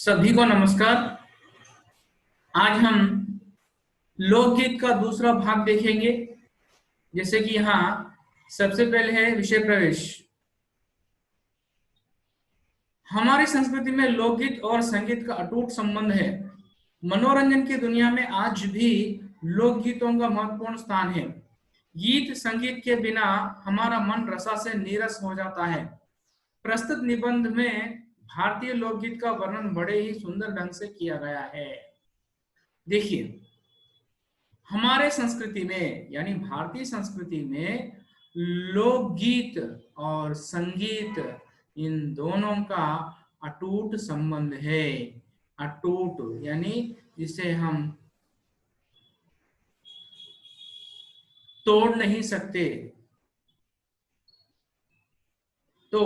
सभी को नमस्कार। आज हम लोकगीत का दूसरा भाग देखेंगे। जैसे कि यहाँ सबसे पहले है विषय प्रवेश। हमारी संस्कृति में लोकगीत और संगीत का अटूट संबंध है। मनोरंजन की दुनिया में आज भी लोकगीतों का महत्वपूर्ण स्थान है। गीत संगीत के बिना हमारा मन रसा से नीरस हो जाता है। प्रस्तुत निबंध में भारतीय लोकगीत का वर्णन बड़े ही सुंदर ढंग से किया गया है। देखिए, हमारे संस्कृति में यानी भारतीय संस्कृति में लोकगीत और संगीत इन दोनों का अटूट संबंध है। अटूट यानी जिसे हम तोड़ नहीं सकते। तो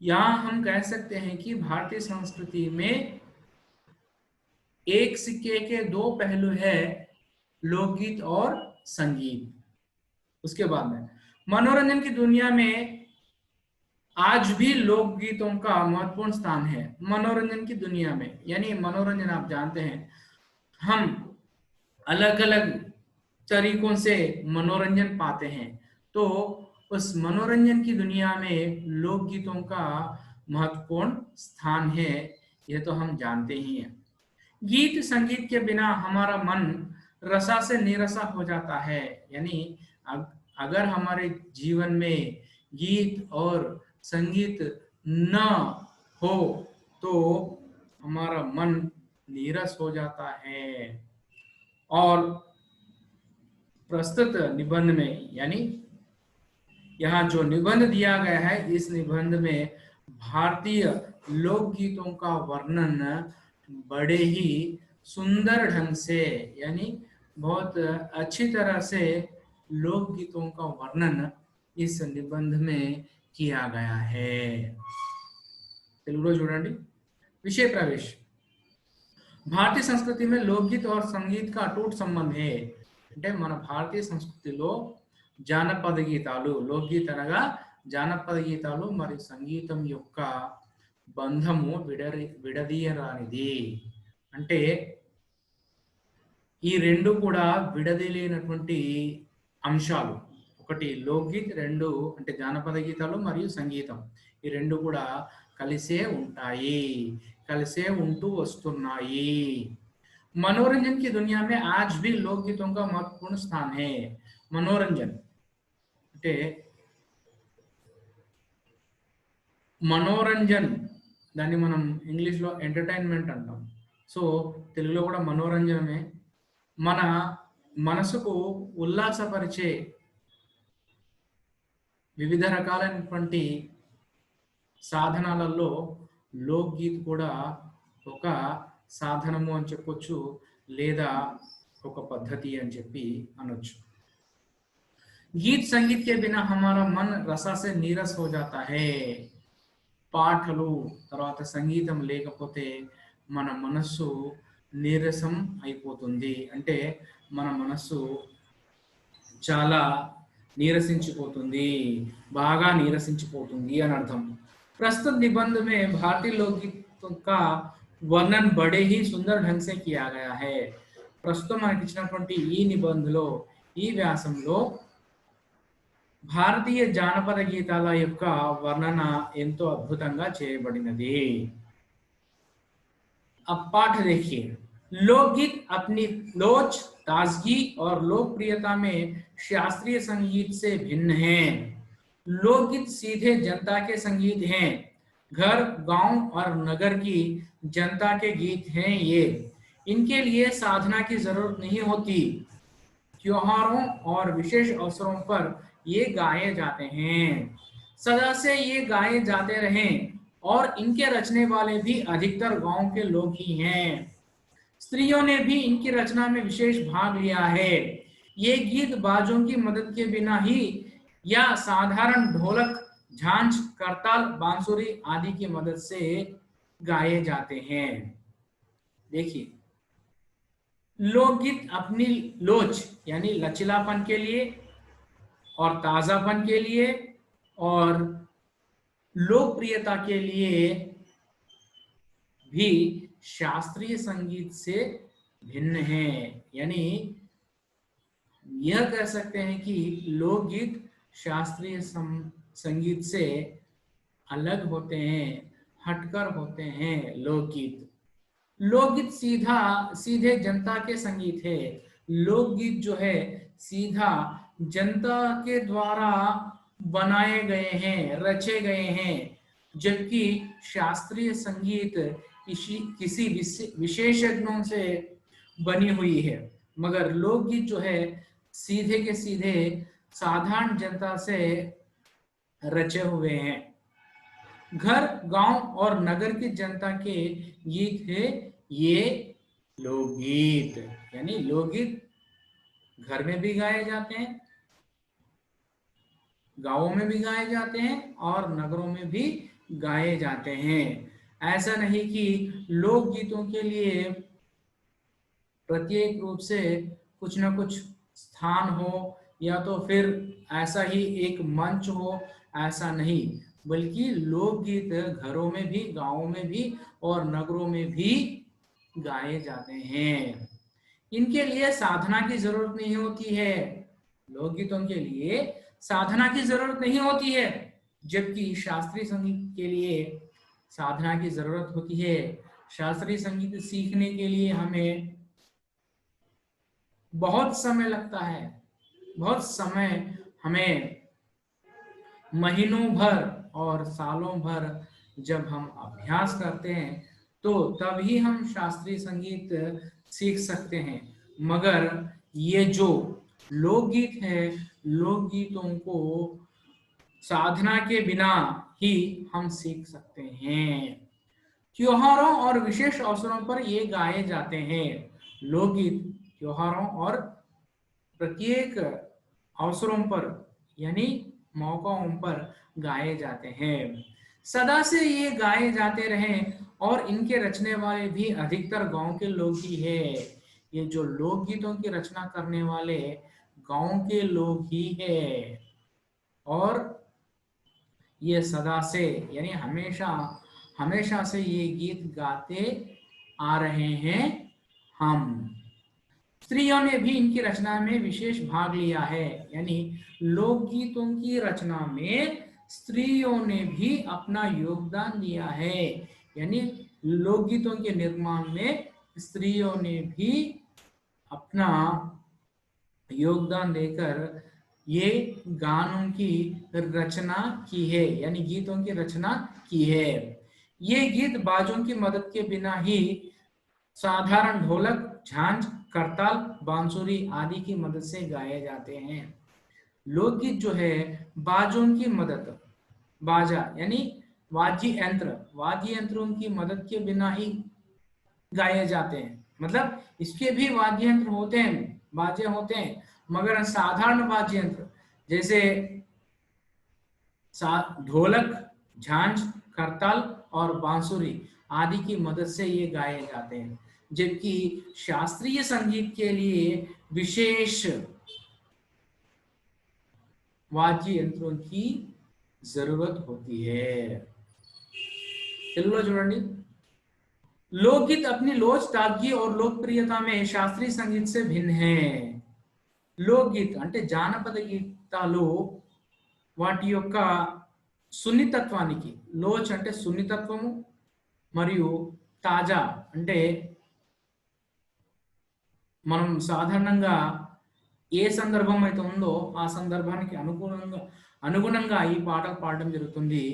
यहां हम कह सकते हैं कि भारतीय संस्कृति में एक सिक्के के दो पहलू है, लोकगीत और संगीत। उसके बाद में मनोरंजन की दुनिया में आज भी लोकगीतों का महत्वपूर्ण स्थान है। मनोरंजन की दुनिया में यानी मनोरंजन आप जानते हैं, हम अलग अलग तरीकों से मनोरंजन पाते हैं। तो उस मनोरंजन की दुनिया में लोकगीतों का महत्वपूर्ण स्थान है, यह तो हम जानते ही हैं। गीत संगीत के बिना हमारा मन रसा से निरसा हो जाता है। यानी अगर हमारे जीवन में गीत और संगीत न हो तो हमारा मन नीरस हो जाता है। और प्रस्तुत निबंध में यानी यहाँ जो निबंध दिया गया है, इस निबंध में भारतीय लोकगीतों का वर्णन बड़े ही सुंदर ढंग से यानी बहुत अच्छी तरह से लोकगीतों का वर्णन इस निबंध में किया गया है। తెలుగులో చూడండి। विषय प्रवेश। भारतीय संस्कृति में लोकगीत और संगीत का अटूट संबंध है। అంటే మన భారతీయ సంస్కృతిలో జానపద గీతాలు, లోకగీత అనగా జానపద గీతాలు మరియు సంగీతం యొక్క బంధము విడదీయరానిది। అంటే ఈ రెండు కూడా విడదీయలేనటువంటి అంశాలు। ఒకటి లోకగీత్, రెండు అంటే జానపద గీతాలు మరియు సంగీతం, ఈ రెండు కూడా కలిసే ఉంటాయి, కలిసే ఉంటూ వస్తున్నాయి। मनोरंजन की दुनिया में आज भी लोकगीतों का महत्वपूर्ण स्थान है। मनोरंजन అంటే మనోరంజన్ దాన్ని మనం ఇంగ్లీష్ లో ఎంటర్టైన్మెంట్ అంటాం। సో తెలుగులో కూడా మనోరంజనమే। మన మనసుకు ఉల్లాసపరిచే వివిధ రకాలైనటువంటి సాధనాలలో లోకగీత్ కూడా ఒక సాధనము అని చెప్పొచ్చు, లేదా ఒక పద్ధతి అని చెప్పి అనొచ్చు। गीत संगीत के बिना हमारा मन रसा से नीरस हो जाता है। పాటలు తర్వాత సంగీతం లేకపోతే మన మనస్సు నీరసం అయిపోతుంది। అంటే మన మనస్సు చాలా నీరసించిపోతుంది, బాగా నీరసించిపోతుంది అని అర్థం। प्रस्तुत निबंध में भारतीय लोकगीत का वर्णन बड़े ही सुंदर ढंग से किया गया है। ప్రస్తుతం మనకి ఇచ్చినటువంటి ఈ నిబంధనలో, ఈ వ్యాసంలో భారతీయ జానపద గీతాల యొక్క వర్ణన ఎంతో అద్భుతంగా చేయబడినది। अब पाठ देखिए। लोकगीत अपनी लोच, ताजगी और लोकप्रियता में शास्त्रीय संगीत से भिन्न हैं। लोकगीत सीधे जनता के संगीत हैं। घर, गांव और नगर की जनता के गीत हैं ये। इनके लिए साधना की जरूरत नहीं होती। त्योहारों और विशेष अवसरों पर ये गाए जाते हैं। सदा से ये गाए जाते रहें और इनके रचने वाले भी अधिकतर गांव के लोग ही हैं। स्त्रियों ने भी इनकी रचना में विशेष भाग लिया है। ये गीत बाजों की मदद के बिना ही या साधारण ढोलक, झांझ, करताल, बांसुरी आदि की मदद से गाए जाते हैं। देखिए, लोकगीत अपनी लोच यानी लचीलापन के लिए और ताजापन के लिए और लोकप्रियता के लिए भी शास्त्रीय संगीत से भिन्न है। यानी यह कह सकते हैं कि लोकगीत शास्त्रीय संगीत से अलग होते हैं, हटकर होते हैं। लोकगीत लोकगीत सीधे जनता के संगीत है। लोकगीत जो है सीधा जनता के द्वारा बनाए गए हैं, रचे गए हैं, जबकि शास्त्रीय संगीत किसी विशेषज्ञों से बनी हुई है। मगर लोकगीत जो है सीधे के सीधे साधारण जनता से रचे हुए हैं। घर, गांव और नगर की जनता के गीत है ये लोकगीत। यानी लोकगीत घर में भी गाए जाते हैं, गांवों में भी गाए जाते हैं और नगरों में भी गाए जाते हैं। ऐसा नहीं कि लोकगीतों के लिए प्रत्येक रूप से कुछ ना कुछ स्थान हो या तो फिर ऐसा ही एक मंच हो, ऐसा नहीं, बल्कि लोकगीत घरों में भी, गांवों में भी और नगरों में भी गाए जाते हैं। इनके लिए साधना की जरूरत नहीं होती है। लोकगीतों के लिए साधना की जरूरत नहीं होती है, जबकि शास्त्रीय संगीत के लिए साधना की जरूरत होती है। शास्त्रीय संगीत सीखने के लिए हमें बहुत समय लगता है, बहुत समय, हमें महीनों भर और सालों भर जब हम अभ्यास करते हैं तो तभी हम शास्त्रीय संगीत सीख सकते हैं। मगर ये जो लोकगीत है, लोकगीतों को साधना के बिना ही हम सीख सकते हैं। त्योहारों और विशेष अवसरों पर ये गाए जाते हैं। लोकगीत त्योहारों और प्रत्येक अवसरों पर यानी मौकाओं पर गाए जाते हैं। सदा से ये गाए जाते रहे और इनके रचने वाले भी अधिकतर गांव के लोग ही है। ये जो लोकगीतों की रचना करने वाले गांव के लोग ही है और ये सदा से यानी हमेशा हमेशा से ये गीत गाते आ रहे हैं। हम स्त्रियों ने भी इनकी रचना में विशेष भाग लिया है। यानी लोकगीतों की रचना में स्त्रियों ने भी अपना योगदान दिया है। यानी लोकगीतों के निर्माण में स्त्रियों ने भी अपना योगदान देकर ये गानों की रचना की है, यानी गीतों की रचना की है। ये गीत बाजों की मदद के बिना ही साधारण ढोलक, झांझ, करताल, बांसुरी आदि की मदद से गाए जाते हैं। लोकगीत जो है बाजों की मदद, बाजा यानी वाद्य यंत्रों की मदद के बिना ही गाए जाते हैं। मतलब इसके भी वाद्य यंत्र होते हैं, बाजे होते हैं, मगर साधारण वाद्य यंत्र जैसे ढोलक, झांझ, करताल और बांसुरी आदि की मदद से ये गाए जाते हैं। जबकि शास्त्रीय संगीत के लिए विशेष वाद्य यंत्रों की जरूरत होती है। తెలుగులో చూడండి, लोकगीत अपनी लोच, ताजगी और लोकप्रियता में शास्त्रीय संगीत से भिन्न है। लोकगीत అంటే జానపద గీతాలు వాటి యొక్క సున్నితత్వానికి, లోచ్ అంటే సున్నితత్వము మరియు తాజా అంటే మనం సాధారణంగా ఏ సందర్భం అయితే ఉందో ఆ సందర్భానికి అనుగుణంగా ఈ పాటలు పాడడం జరుగుతుంది.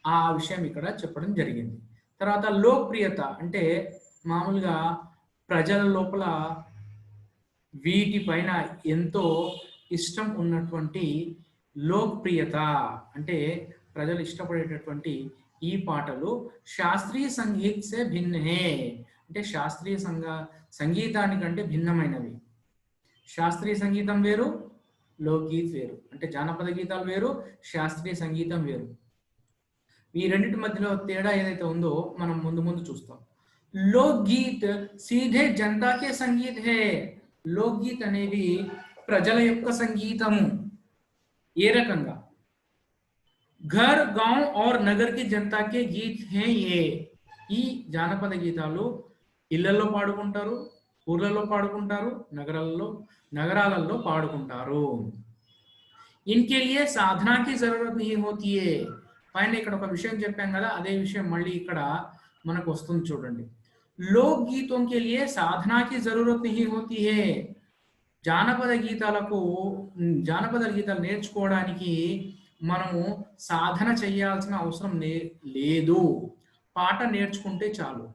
ఆ విషయం ఇక్కడ చెప్పడం జరిగింది. తర్వాత లోకప్రియత అంటే మామూలుగా ప్రజల లోపల వీటిపైన ఎంతో ఇష్టం ఉన్నటువంటి లోకప్రియత అంటే ప్రజలు ఇష్టపడేటటువంటి ఈ పాటలు శాస్త్రీయ సంగీత్ సే భిన్న హే అంటే శాస్త్రీయ సంగీతానికంటే భిన్నమైనవి. శాస్త్రీయ సంగీతం వేరు, లోకగీత్ వేరు. అంటే జానపద గీతాలు వేరు, శాస్త్రీయ సంగీతం వేరు. ఈ రెండింటి మధ్యలో తేడా ఏదైతే ఉందో మనం ముందు ముందు చూస్తాం. లోకగీత్ సీధే జనతా కే సంగీత్ హే. లోకగీత్ అనేది ప్రజల యొక్క సంగీతము. ఏ రకంగా घर, गांव और नगर की जनता के गीत हैं ये. ఈ జానపద గీతాలు ఇళ్లలో పాడుకుంటారు, ఊర్లలో పాడుకుంటారు, నగరాలలో పాడుకుంటారు. इनके लिए साधना की जरूरत नहीं होती है. పైన ఇక్కడ ఒక విషయం చెప్పాం కదా, అదే విషయం మళ్ళీ ఇక్కడ మనకు వస్తుంది చూడండి. लोक गीतों के लिए साधना की जरूरत नहीं होती है. జానపద గీతాలకు జానపద గీతాలు నేర్చుకోవడానికి మనము సాధన చేయాల్సిన అవసరం లేదు. పాట నేర్చుకుంటే చాలు.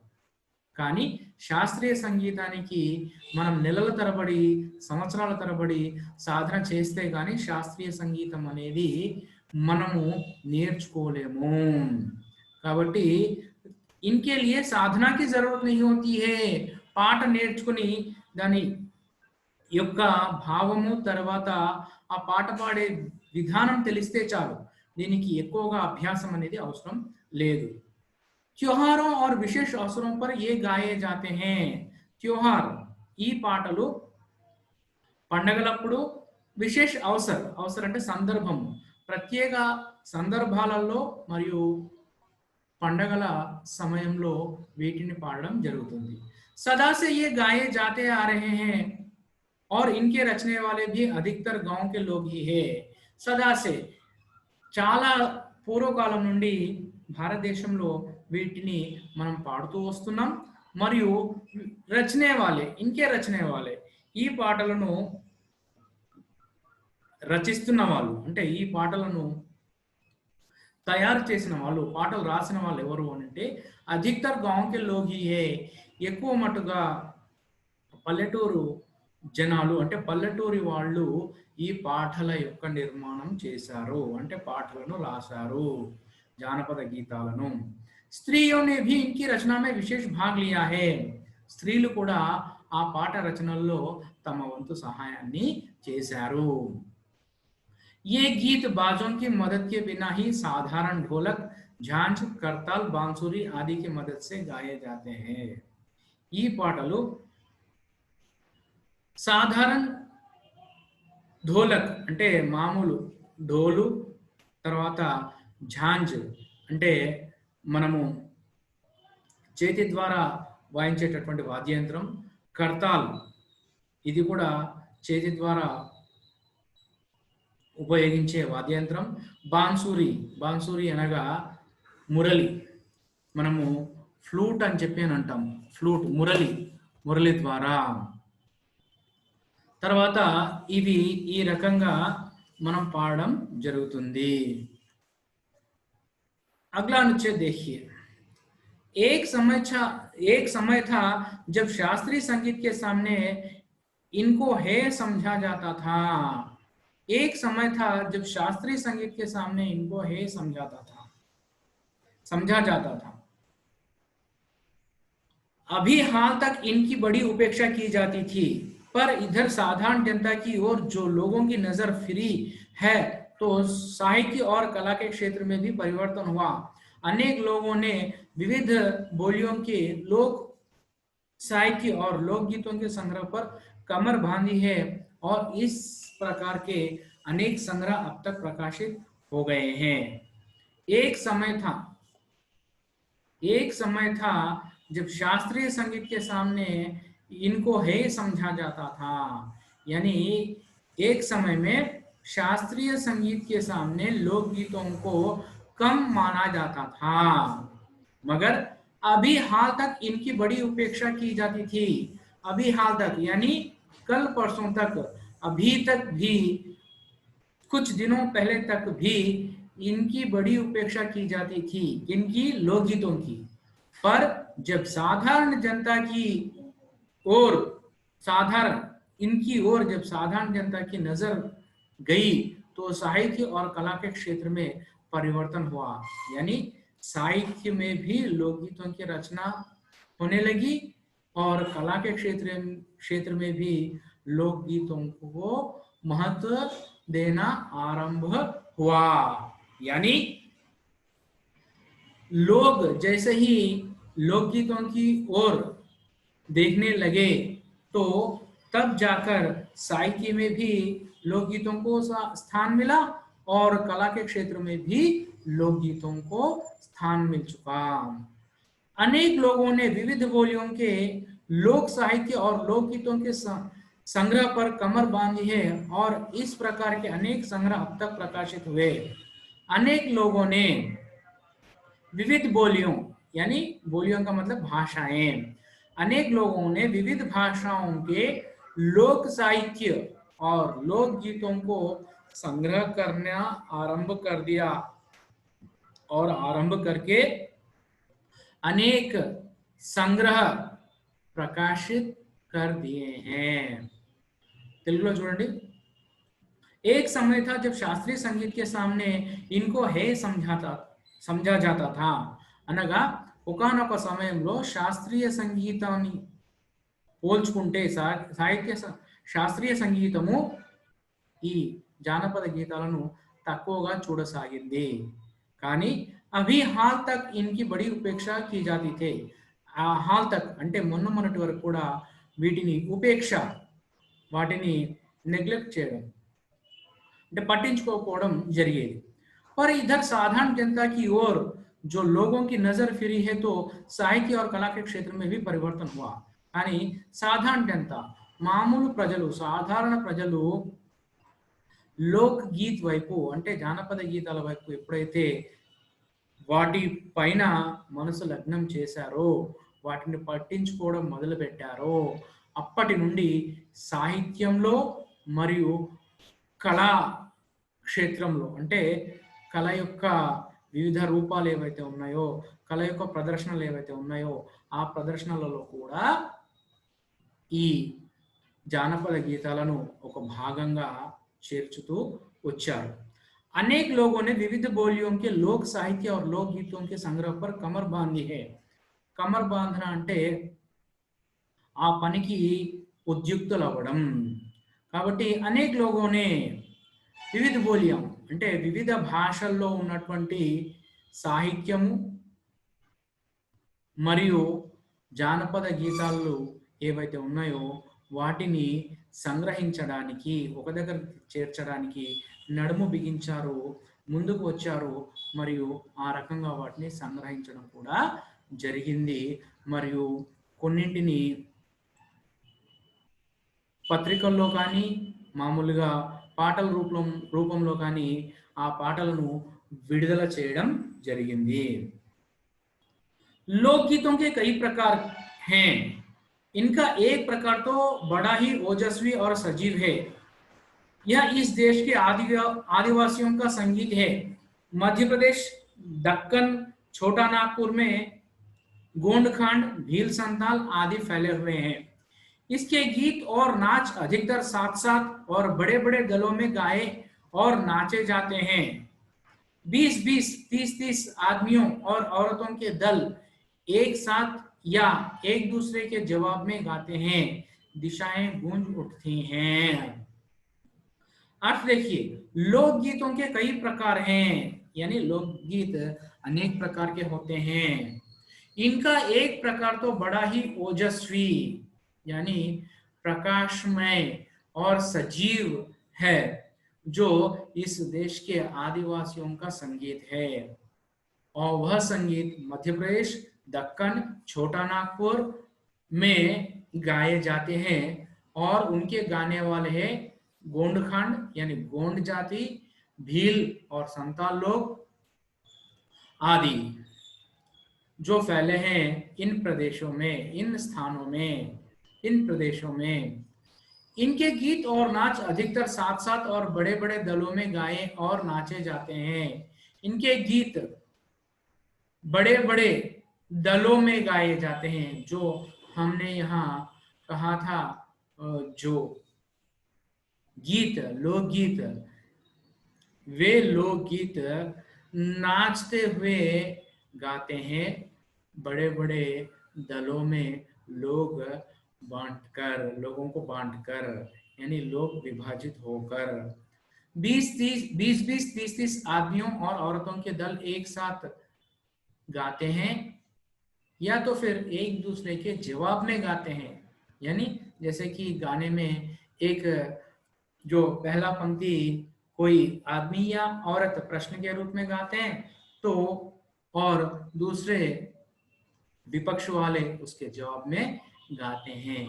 కానీ శాస్త్రీయ సంగీతానికి మనం నెలల తరబడి, సంవత్సరాల తరబడి సాధన చేస్తే కానీ శాస్త్రీయ సంగీతం అనేది మనము నేర్చుకోలేము. కాబట్టి ఇన్కే లియే సాధనాకి జరూరత్ నహీ హోతీ హై. పాట నేర్చుకుని దాని యొక్క భావము తర్వాత ఆ పాట పాడే విధానం తెలిస్తే చాలు. దీనికి ఎక్కువగా అభ్యాసం అనేది అవసరం లేదు. त्योहारों और विशेष अवसरों पर ये गाए जाते हैं. त्योहार ఈ పాటలు పండగలప్పుడు, విశేష అవసర అంటే సందర్భం, ప్రత్యేక సందర్భాలలో మరియు పండగల సమయంలో వీటిని పాడడం జరుగుతుంది. सदा से ये गाए जाते आ रहे हैं और इनके रचने वाले भी अधिकतर गांव के लोग ही है. सदा से చాలా పూర్వకాలం నుండి భారతదేశంలో వీటిని మనం పాడుతూ వస్తున్నాం. మరియు రచనే వాళ్ళే, ఇంకే రచనే వాళ్ళే, ఈ పాటలను రచిస్తున్న వాళ్ళు, అంటే ఈ పాటలను తయారు చేసిన వాళ్ళు, పాటలు రాసిన వాళ్ళు ఎవరు అంటే అధికతర్ గాంవ్ కే లోగ్ హీ హై. ఎక్కువ మటుగా పల్లెటూరు జనాలు, అంటే పల్లెటూరి వాళ్ళు ఈ పాటల యొక్క నిర్మాణం చేశారు, అంటే పాటలను రాశారు, జానపద గీతాలను. స్త్రీयों ने भी इनकी रचना में विशेष भाग लिया है. స్త్రీలు కూడా ఆ పాట రచనల్లో తమ వంతు సహాయాన్ని చేశారు. ये गीत बाजों की मदद के बिना ही साधारण ढोलक, झांझ, करताल, बांसुरी आदि की मदद से गाए जाते हैं. ఈ పాటలు సాధారణ ఢోలక్ అంటే మామూలు ఢోలు, తర్వాత ఝాంజ్ అంటే మనము చేతి ద్వారా వాయించేటటువంటి వాద్యయంత్రం, కర్తాల్ ఇది కూడా చేతి ద్వారా ఉపయోగించే వాద్యయంత్రం, బాన్సూరి అనగా మురళి, మనము ఫ్లూట్ అని చెప్పి అని అంటాం, ఫ్లూట్ మురళి ద్వారా. తర్వాత ఇవి ఈ రకంగా మనం పాడడం జరుగుతుంది. अगला अनुच्छेद देखिए. एक समय था जब शास्त्रीय संगीत के सामने इनको है समझा जाता था. एक समय था जब शास्त्रीय संगीत के सामने इनको है समझा जाता था. अभी हाल तक इनकी बड़ी उपेक्षा की जाती थी, पर इधर साधारण जनता की ओर जो लोगों की नजर फिरी है तो साहित्य और कला के क्षेत्र में भी परिवर्तन हुआ. अनेक लोगों ने विविध बोलियों के लोक साहित्य और लोकगीतों के संग्रह पर कमर बांधी है और इस प्रकार के अनेक संग्रह अब तक प्रकाशित हो गए हैं. एक समय था जब शास्त्रीय संगीत के सामने इनको है समझा जाता था. यानी एक समय में शास्त्रीय संगीत के सामने लोकगीतों को कम माना जाता था, मगर अभी हाल तक इनकी बड़ी उपेक्षा की जाती थी. अभी हाल तक यानी कल परसों तक, अभी तक भी, कुछ दिनों पहले तक भी इनकी बड़ी उपेक्षा की जाती थी, इनकी लोकगीतों की. पर जब साधारण जनता की ओर जब साधारण जनता की नजर गई तो साहित्य और कला के क्षेत्र में परिवर्तन हुआ. यानी साहित्य में भी लोकगीतों की रचना होने लगी और कला के क्षेत्र में भी लोकगीतों को महत्व देना आरंभ हुआ. यानी लोग जैसे ही लोकगीतों की ओर देखने लगे तो तब जाकर साहित्य में भी लोकगीतों को स्थान मिला और कला के क्षेत्र में भी लोकगीतों को स्थान मिल चुका. अनेक लोगों ने विविध बोलियों के लोक साहित्य और लोकगीतों के संग्रह पर कमर बांधी है और इस प्रकार के अनेक संग्रह अब तक प्रकाशित हुए। अनेक लोगों ने विविध बोलियों, यानी बोलियों का मतलब भाषाएं, अनेक लोगों ने विविध भाषाओं के लोक साहित्य और लोक गीतों को संग्रह करना आरंभ कर दिया और आरंभ करके अनेक संग्रह प्रकाशित कर दिए हैं। తెలుగులో చూడండి, एक समय था जब शास्त्रीय संगीत के सामने इनको हे समझा जाता था। అనగా ఒకానొక సమయంలో శాస్త్రీయ సంగీతాన్ని పోల్చుకుంటే శాస్త్రీయ సంగీతము ఈ జానపద గీతాలను తక్కువగా చూడసాగింది। కానీ అవి हाल तक इनकी बड़ी उपेक्षा की जाती थे। हाल तक అంటే మొన్నటి వరకు కూడా వీటిని ఉపేక్ష, వాటిని నెగ్లెక్ట్ చేయడం అంటే పట్టించుకోకపోవడం జరిగేది। पर इधर साधारण जनता की ओर जो लोगों की नजर फिरी है तो साहित्य और कला के क्षेत्र में भी परिवर्तन हुआ। కానీ సాధారణ జనత, మామూలు ప్రజలు, సాధారణ ప్రజలు లోక్ గీత్ వైపు అంటే జానపద గీతాల వైపు ఎప్పుడైతే వాటి పైన మనసు లగ్నం చేశారో, వాటిని పట్టించుకోవడం మొదలుపెట్టారో, అప్పటి నుండి సాహిత్యంలో మరియు కళా క్షేత్రంలో అంటే కళ యొక్క వివిధ రూపాలు ఏవైతే ఉన్నాయో, కళ యొక్క ప్రదర్శనలు ఏవైతే ఉన్నాయో, ఆ ప్రదర్శనలలో కూడా ఈ జానపద గీతాలను ఒక భాగంగా చేర్చుతూ వచ్చారు। अनेक लोगों ने विविध बोलियों के लोक साहित्य और लोक गीतों के संग्रह पर कमर बांधी है। कमर बांधना అంటే ఆ పనికి ఉద్యుక్తులు అవ్వడం। కాబట్టి అనేక लोगों ने వివిధ బోలియం అంటే వివిధ భాషల్లో ఉన్నటువంటి సాహిత్యము మరియు జానపద గీతాలు ఏవైతే ఉన్నాయో వాటిని సంగ్రహించడానికి, ఒక దగ్గర చేర్చడానికి నడుము బిగించారు, ముందుకు వచ్చారు మరియు ఆ రకంగా వాటిని సంగ్రహించడం కూడా జరిగింది। మరియు కొన్నింటిని పత్రికల్లో కానీ మామూలుగా పాటల రూపంలో కానీ ఆ పాటలను విడుదల చేయడం జరిగింది। लोकगीतों के कई प्रकार हैं। इनका एक प्रकार तो बड़ा ही ओजस्वी और सजीव है। यह इस देश के आदिवासियों का संगीत है। मध्य प्रदेश, दक्कन, छोटा नागपुर में गोंडखांड, भील संताल आदि फैले हुए हैं। इसके गीत और नाच अधिकतर साथ साथ और बड़े बड़े दलों में गाए और नाचे जाते हैं। 20-20, 30-30 आदमियों और औरतों के दल एक साथ या एक दूसरे के जवाब में गाते हैं। दिशाएं गूंज उठती हैं। अर्थ देखिए, लोकगीतों के कई प्रकार हैं, यानी लोकगीत अनेक प्रकार के होते हैं। इनका एक प्रकार तो बड़ा ही ओजस्वी यानी प्रकाशमय और सजीव है, जो इस देश के आदिवासियों का संगीत है। और वह संगीत मध्य प्रदेश, दक्कन, छोटा नागपुर में गाए जाते हैं और उनके गाने वाले हैं गोंडखांड यानी गोंड जाति, भील और संताल लोग आदि, जो फैले हैं इन प्रदेशों में, इन स्थानों में, इन प्रदेशों में। इनके गीत और नाच अधिकतर साथ साथ और बड़े बड़े दलों में गाए और नाचे जाते हैं। इनके गीत बड़े बड़े दलों में गाए जाते हैं। जो हमने यहाँ कहा था, जो गीत, लोकगीत, वे लोकगीत नाचते हुए गाते हैं, बड़े बड़े दलों में लोगों को बांटकर यानी लोग विभाजित होकर 20-20, 30-30 आदमियों और औरतों के दल एक साथ गाते हैं या तो फिर एक दूसरे के जवाब में गाते हैं। यानी जैसे कि गाने में एक जो पहला पंक्ति कोई आदमी या औरत प्रश्न के रूप में गाते हैं तो, और दूसरे विपक्ष वाले उसके जवाब में गाते हैं।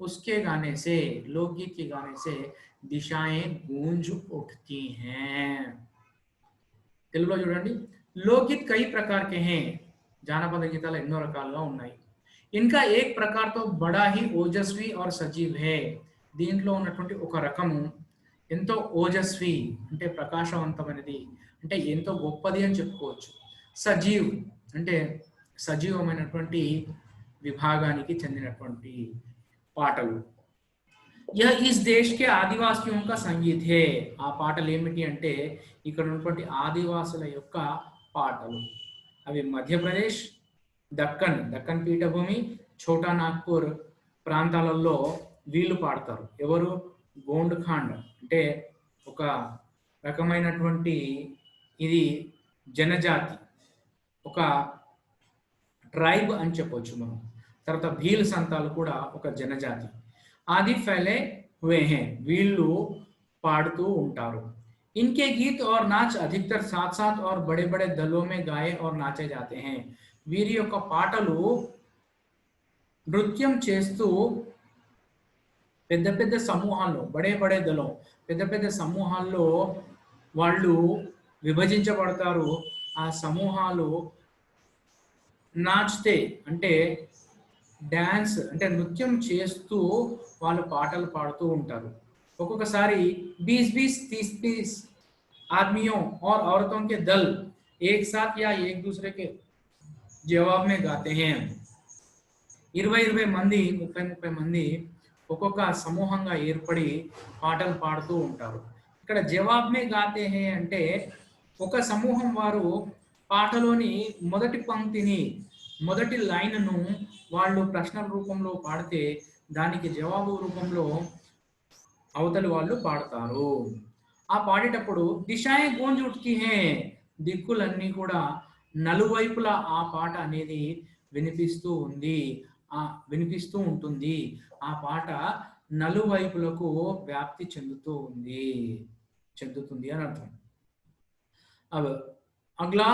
उसके गाने से, लोकगीत के गाने से दिशाएं गूंज उठती हैं। తెలుగులో చూడండి, लोकगीत कई प्रकार के हैं, జానపద గీతాలు ఎన్నో రకాలుగా ఉన్నాయి। इनका एक प्रकार तो बड़ा ही ओजस्वी और सजीव है। దీంట్లో ఉన్నటువంటి ఒక రకము ఎంతో ఓజస్వి అంటే ప్రకాశవంతమైనది, అంటే ఎంతో గొప్పది అని చెప్పుకోవచ్చు। సజీవ్ అంటే సజీవమైనటువంటి విభాగానికి చెందినటువంటి పాటలు। यह इस देश के ఆదివాసిयों का సంగీత్ है। ఆ పాటలు ఏమిటి అంటే ఇక్కడ ఉన్నటువంటి ఆదివాసుల యొక్క పాటలు। అవి మధ్యప్రదేశ్, దక్కన్ పీఠభూమి, ఛోటా నాగ్పూర్ ప్రాంతాలలో వీళ్ళు పాడతారు। ఎవరు? గోండ్ ఖాండ్ అంటే ఒక రకమైనటువంటి ఇది జనజాతి, ఒక ట్రైబ్ అని చెప్పొచ్చు మనం। తర్వాత భీల్ సంతాలు కూడా ఒక జనజాతి। आदि फैले हुए हैं, వీళ్ళు పాడుతూ ఉంటారు। इनके गीत और नाच अधिकतर साथ साथ और बड़े बड़े दलों में गाए और नाचे जाते हैं। వీరి యొక్క పాటలు నృత్యం చేస్తూ పెద్ద పెద్ద సమూహాల్లో, బడే బడే దళం, పెద్ద పెద్ద సమూహాల్లో వాళ్ళు విభజించబడతారు। ఆ సమూహాలు నాచ్తే అంటే డాన్స్ అంటే నృత్యం చేస్తూ వాళ్ళు పాటలు పాడుతూ ఉంటారు। ఒక్కొక్కసారి 20-20, 30-30 आदमियों और औरतों के दल एक साथ या एक दूसरे के जवाब में गाते हैं। 20-20 మంది, 30-30 మంది ఒక్కొక్క సమూహంగా ఏర్పడి పాటలు పాడుతూ ఉంటారు। ఇక్కడ జవాబ్ మే గాతే హే అంటే ఒక సమూహం వారు పాటలోని మొదటి పంక్తిని, మొదటి లైన్ను వాళ్ళు ప్రశ్నల రూపంలో పాడితే దానికి జవాబు రూపంలో అవతలి వాళ్ళు పాడతారు। ఆ పాడేటప్పుడు దిశాయే గూంజ్ ఉఠ్తీ హే, దిక్కులన్నీ కూడా నలువైపులా ఆ పాట అనేది వినిపిస్తూ ఉంటుంది। ఆ పాట నలువైపులకు వ్యాప్తి చెందుతుంది అని అర్థం। अब अगला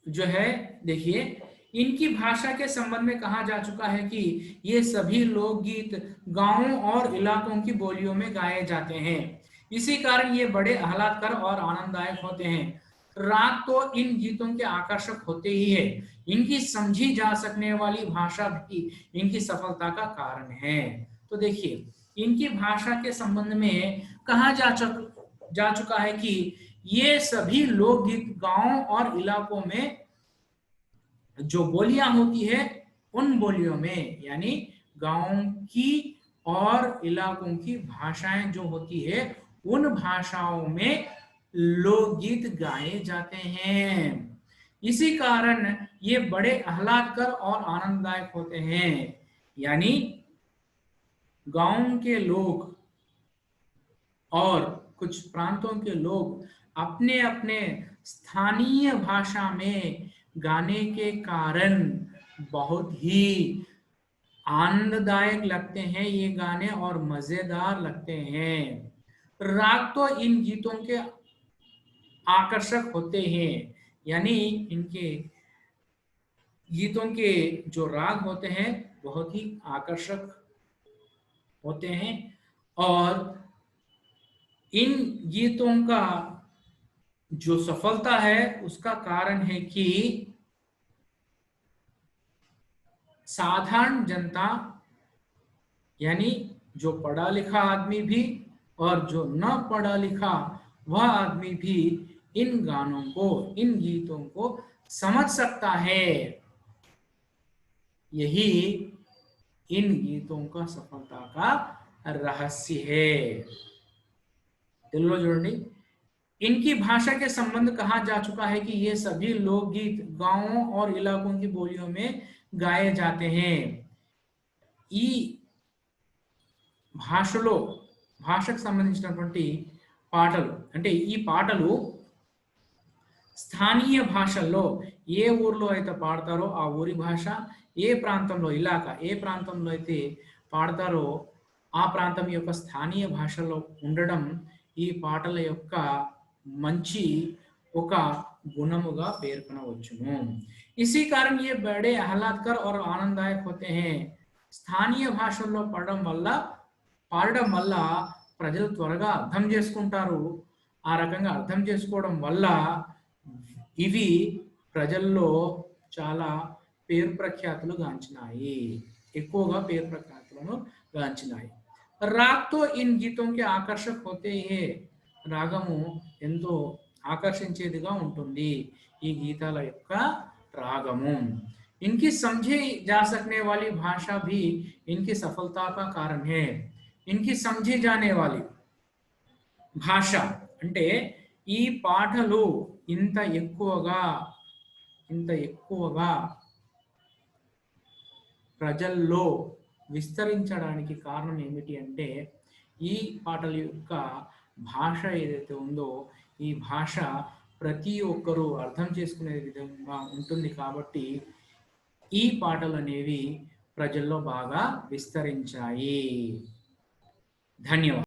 जो है देखिए, इनकी भाषा के संबंध में कहा जा चुका है कि ये सभी लोकगीत गांवों और इलाकों की बोलियों में गाए जाते हैं। इसी कारण ये बड़े आह्लादकर और आनंददायक होते हैं। राग तो इन गीतों के आकर्षक होते ही है, इनकी समझी जा सकने वाली भाषा भी इनकी सफलता का कारण है। तो देखिए, इनकी भाषा के संबंध में कहा जा चुका है कि ये सभी लोकगीत गांव और इलाकों में जो बोलियां होती है, उन बोलियों में यानी गांवों की और इलाकों की भाषाएं जो होती है, उन भाषाओं में लोकगीत गाए जाते हैं। इसी कारण ये बड़े आह्लादकर और आनंददायक होते हैं। यानी गांव के लोग और कुछ प्रांतों के लोग अपने अपने स्थानीय भाषा में गाने के कारण बहुत ही आनंददायक लगते हैं ये गाने और मजेदार लगते हैं। राग तो इन गीतों के आकर्षक होते हैं, यानी इनके गीतों के जो राग होते हैं बहुत ही आकर्षक होते हैं। और इन गीतों का जो सफलता है उसका कारण है कि साधारण जनता यानी जो पढ़ा लिखा आदमी भी और जो न पढ़ा लिखा वह आदमी भी इन गानों को, इन गीतों को समझ सकता है। यही इन गीतों का सफलता का रहस्य है। తెలుగులో చూడండి, इनकी भाषा के संबंध कहा जा चुका है कि ये सभी लोकगीत गांवों और इलाकों की बोलियों में गाए जाते हैं। ఈ భాషకు సంబంధించినటువంటి పాటలు అంటే ఈ పాటలు స్థానియ భాషల్లో ఏ ఊర్లో అయితే పాడతారో ఆ ఊరి భాష, ఏ ప్రాంతంలో ఏ ప్రాంతంలో అయితే పాడతారో ఆ ప్రాంతం యొక్క స్థానియ భాషలో ఉండడం ఈ పాటల యొక్క మంచి ఒక గుణముగా పేర్కొనవచ్చును। इसी कारण ये बड़े ఆహ్లాదకర और ఆనందదాయక होते हैं స్థానియ భాషల్లో పాడడం వల్ల ప్రజలు త్వరగా అర్థం చేసుకుంటారు ఆ రకంగా అర్థం చేసుకోవడం వల్ల ఇవి ప్రజల్లో చాలా పేరు ప్రఖ్యాతులు గాంచినాయి ఎక్కువగా పేరు ప్రఖ్యాతులను గాంచినాయి राग तो इन गीतों के आकर्षक होते हैं రాగము ఎంతో ఆకర్షించేదిగా ఉంటుంది ఈ గీతాల యొక్క రాగము इनकी समझी जा सकने वाली भाषा भी इनकी सफलता का कारण है इनकी समझी जाने वाली భాష అంటే ఈ పాటలు ఇంత ఎక్కువగా ప్రజల్లో విస్తరించడానికి కారణం ఏమిటి అంటే ఈ పాటల యొక్క భాష ఏదైతే ఉందో ఈ భాష ప్రతి ఒక్కరూ అర్థం చేసుకునే విధంగా ఉంటుంది కాబట్టి ఈ పాటలు అనేవి ప్రజల్లో బాగా విస్తరించాయి ధన్యవాదాలు